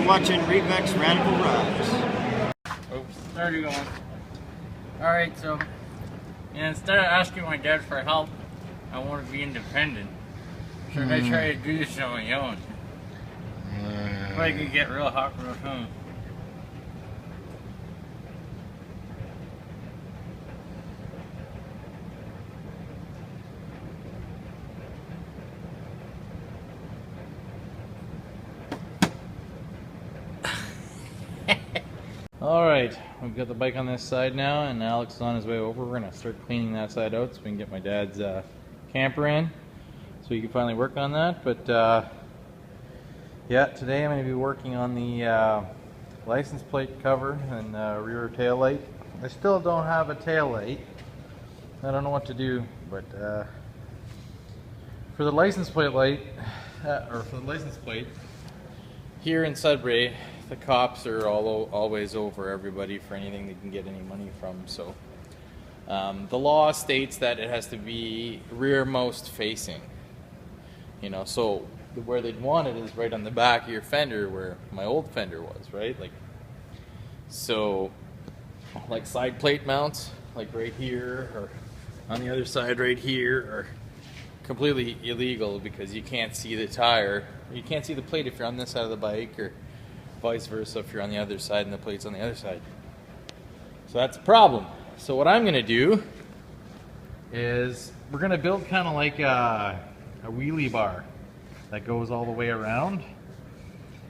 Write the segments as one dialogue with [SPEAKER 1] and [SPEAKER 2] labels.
[SPEAKER 1] You're watching Revex Radical Rides.
[SPEAKER 2] Oops, already going. Alright, so instead of asking my dad for help, I want to be independent. So I try to do this on my own. If I could get real hot real soon. Alright, we've got the bike on this side now, and Alex is on his way over. We're going to start cleaning that side out so we can get my dad's camper in, so he can finally work on that. But yeah, today I'm going to be working on the license plate cover and rear tail light. I still don't have a tail light. I don't know what to do, but for the license plate light, or for the license plate, here in Sudbury, the cops are always over everybody for anything they can get any money from. So the law states that it has to be rearmost facing. You know, so where they'd want it is right on the back of your fender, where my old fender was, right? Like, so, like side plate mounts, like right here, or on the other side right here, are completely illegal because you can't see the tire. You can't see the plate if you're on this side of the bike, or vice versa if you're on the other side and the plate's on the other side. So that's a problem. So what I'm going to do is we're going to build kind of like a wheelie bar that goes all the way around.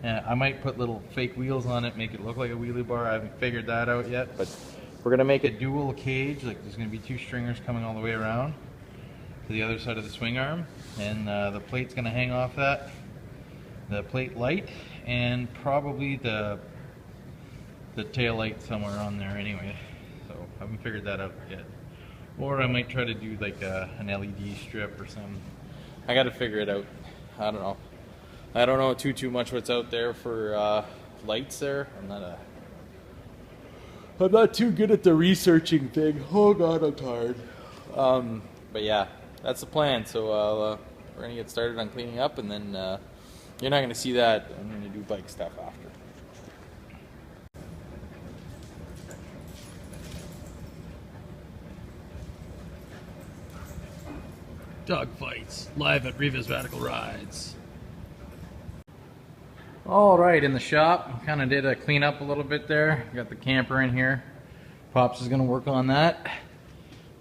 [SPEAKER 2] I might put little fake wheels on it, make it look like a wheelie bar. I haven't figured that out yet, but we're going to make a dual cage. Like, there's going to be two stringers coming all the way around to the other side of the swing arm, and the plate's going to hang off that. The plate light, and probably the tail light somewhere on there anyway. So I haven't figured that out yet. Or I might try to do like an LED strip or something. I got to figure it out. I don't know. I don't know too much what's out there for lights there. I'm not too good at the researching thing. Oh God, I'm tired. But yeah, that's the plan. So we're gonna get started on cleaning up, and then you're not going to see that. I'm going to do bike stuff after. Dog fights live at Reva's Radical Rides. Alright, in the shop, kind of did a clean up a little bit there. Got the camper in here. Pops is going to work on that.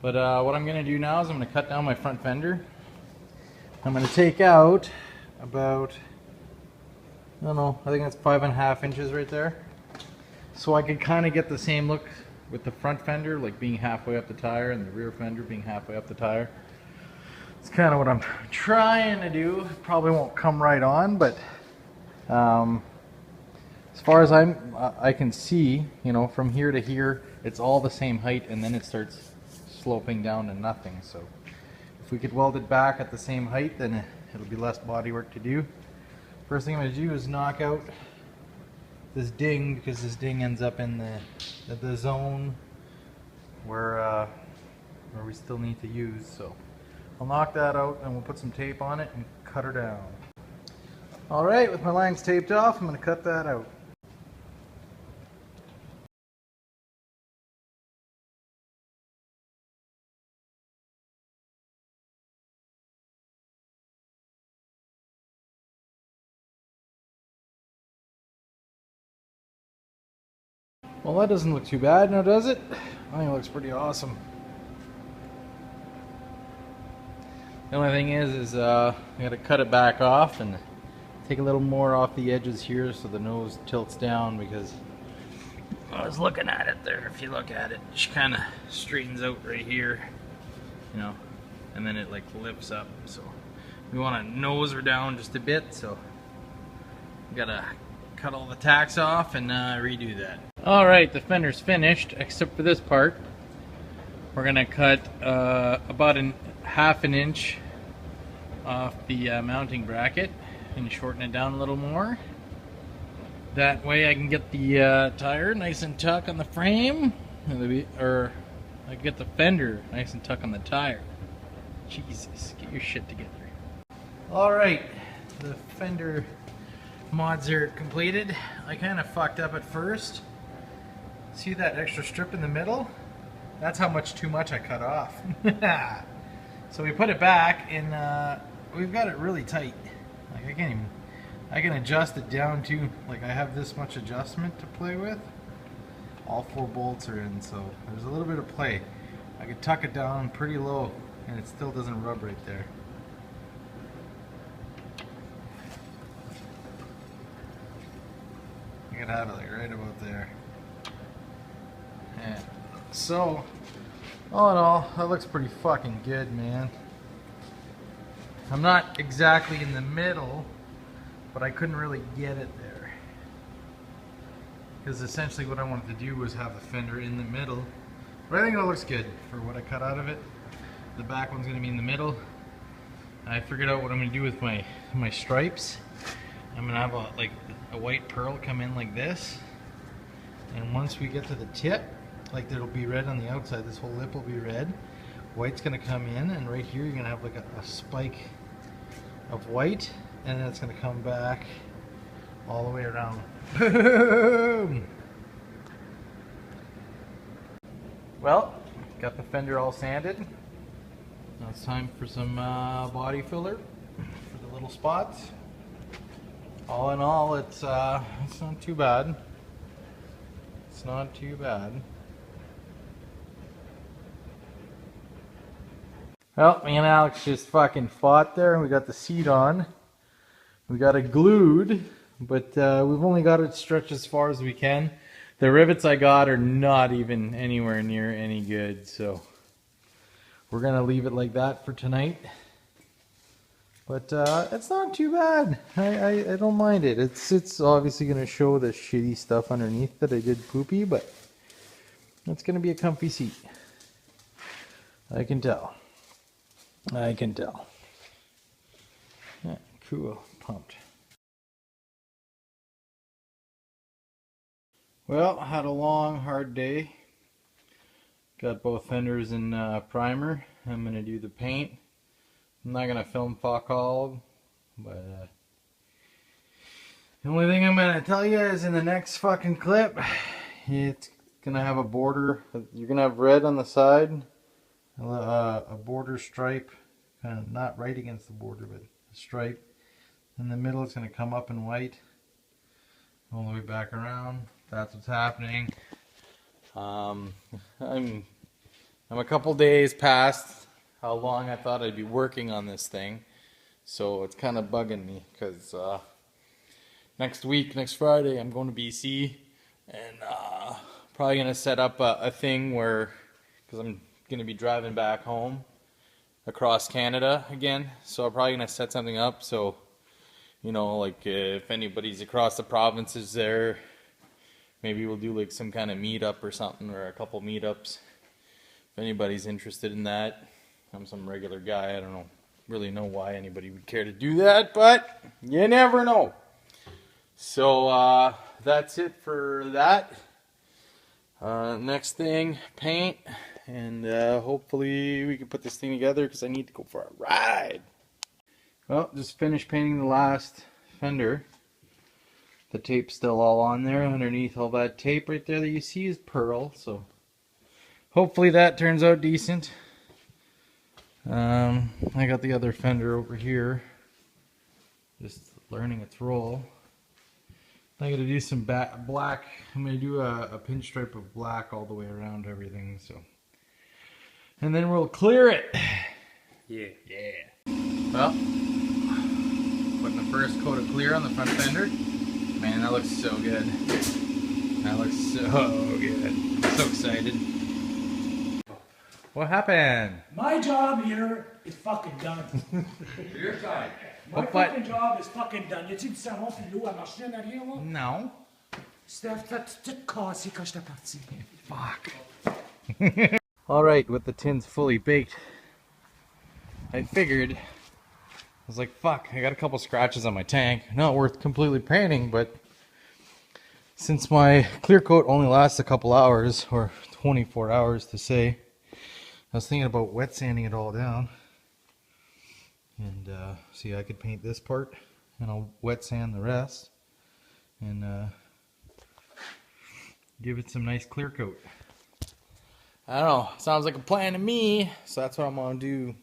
[SPEAKER 2] But what I'm going to do now is I'm going to cut down my front fender. I'm going to take out about, I don't know, I think that's 5.5 inches right there. So I could kind of get the same look with the front fender, like being halfway up the tire, and the rear fender being halfway up the tire. It's kind of what I'm trying to do. Probably won't come right on, but as far as I can see, you know, from here to here, it's all the same height, and then it starts sloping down to nothing. So if we could weld it back at the same height, then it'll be less body work to do. First thing I'm going to do is knock out this ding, because this ding ends up in the zone where we still need to use. So I'll knock that out, and we'll put some tape on it and cut her down. Alright, with my lines taped off, I'm going to cut that out. Well, that doesn't look too bad now, does it? I think it looks pretty awesome. The only thing is I gotta cut it back off and take a little more off the edges here so the nose tilts down, because I was looking at it there. If you look at it, it kind of straightens out right here, you know, and then it like lifts up. So we want to nose her down just a bit, so we gotta cut all the tacks off and redo that. Alright, the fender's finished except for this part. We're gonna cut about half an inch off the mounting bracket and shorten it down a little more. That way I can get the tire nice and tuck on the frame, or I can get the fender nice and tuck on the tire. Jesus, get your shit together. Alright, the fender
[SPEAKER 3] Mods are completed. I kind of fucked up at first. See that extra strip in the middle? That's how much too much I cut off. So we put it back and we've got it really tight. Like I can adjust it down to, like I have this much adjustment to play with. All 4 bolts are in, so there's a little bit of play. I could tuck it down pretty low and it still doesn't rub right there. I could have it like right about there. Yeah. So, all in all, that looks pretty fucking good, man. I'm not exactly in the middle, but I couldn't really get it there. Because essentially what I wanted to do was have the fender in the middle. But I think that looks good for what I cut out of it. The back one's going to be in the middle. I figured out what I'm going to do with my stripes. I'm going to have a white pearl come in like this. And once we get to the tip, like it'll be red on the outside, this whole lip will be red. White's going to come in, and right here you're going to have like a spike of white, and then it's going to come back all the way around. Boom! Well, got the fender all sanded. Now it's time for some body filler for the little spots. All in all, it's not too bad. It's not too bad. Well, me and Alex just fucking fought there, and we got the seat on. We got it glued, but we've only got it stretched as far as we can. The rivets I got are not even anywhere near any good, so we're gonna leave it like that for tonight. But it's not too bad. I don't mind it. It's obviously gonna show the shitty stuff underneath that I did poopy, but it's gonna be a comfy seat. I can tell. I can tell. Yeah, cool. Pumped. Well, had a long, hard day. Got both fenders in primer. I'm gonna do the paint. I'm not gonna film fuck all, but the only thing I'm gonna tell you is in the next fucking clip, it's gonna have a border. You're gonna have red on the side. A border stripe, kind of not right against the border, but a stripe. In the middle, it's going to come up in white, all the way back around. That's what's happening. I'm a couple days past how long I thought I'd be working on this thing, so it's kind of bugging me because next Friday, I'm going to BC, and probably going to set up a thing where, because I'm going to be driving back home across Canada again, so I'm probably going to set something up so, you know, like if anybody's across the provinces there, maybe we'll do like some kind of meetup or something, or a couple meetups if anybody's interested in that. I'm some regular guy. I don't really know why anybody would care to do that, but you never know. So that's it for that. Next thing, paint. And hopefully we can put this thing together because I need to go for a ride. Well, just finished painting the last fender. The tape's still all on there. Underneath all that tape right there that you see is pearl. So hopefully that turns out decent. I got the other fender over here. Just learning its role. I got to do some black. I'm going to do a pinstripe of black all the way around everything. So. And then we'll clear it. Yeah. Well, putting the first coat of clear on the front fender. Man, that looks so good. That looks so good. I'm so excited. What happened?
[SPEAKER 4] My job here is fucking done.
[SPEAKER 1] Your side.
[SPEAKER 4] My fucking job is fucking done. Y a-t-il du savon puis l'eau à marcher en arrière, là?
[SPEAKER 2] No.
[SPEAKER 4] Steph, t'as tout cassé quand j'étais parti.
[SPEAKER 2] Fuck. Alright, with the tins fully baked, I figured, I was like, fuck, I got a couple scratches on my tank. Not worth completely painting, but since my clear coat only lasts a couple hours, or 24 hours to say, I was thinking about wet sanding it all down. And see, I could paint this part, and I'll wet sand the rest.
[SPEAKER 3] and give it some nice clear coat.
[SPEAKER 2] I don't know. Sounds like a plan to me. So that's what I'm gonna do.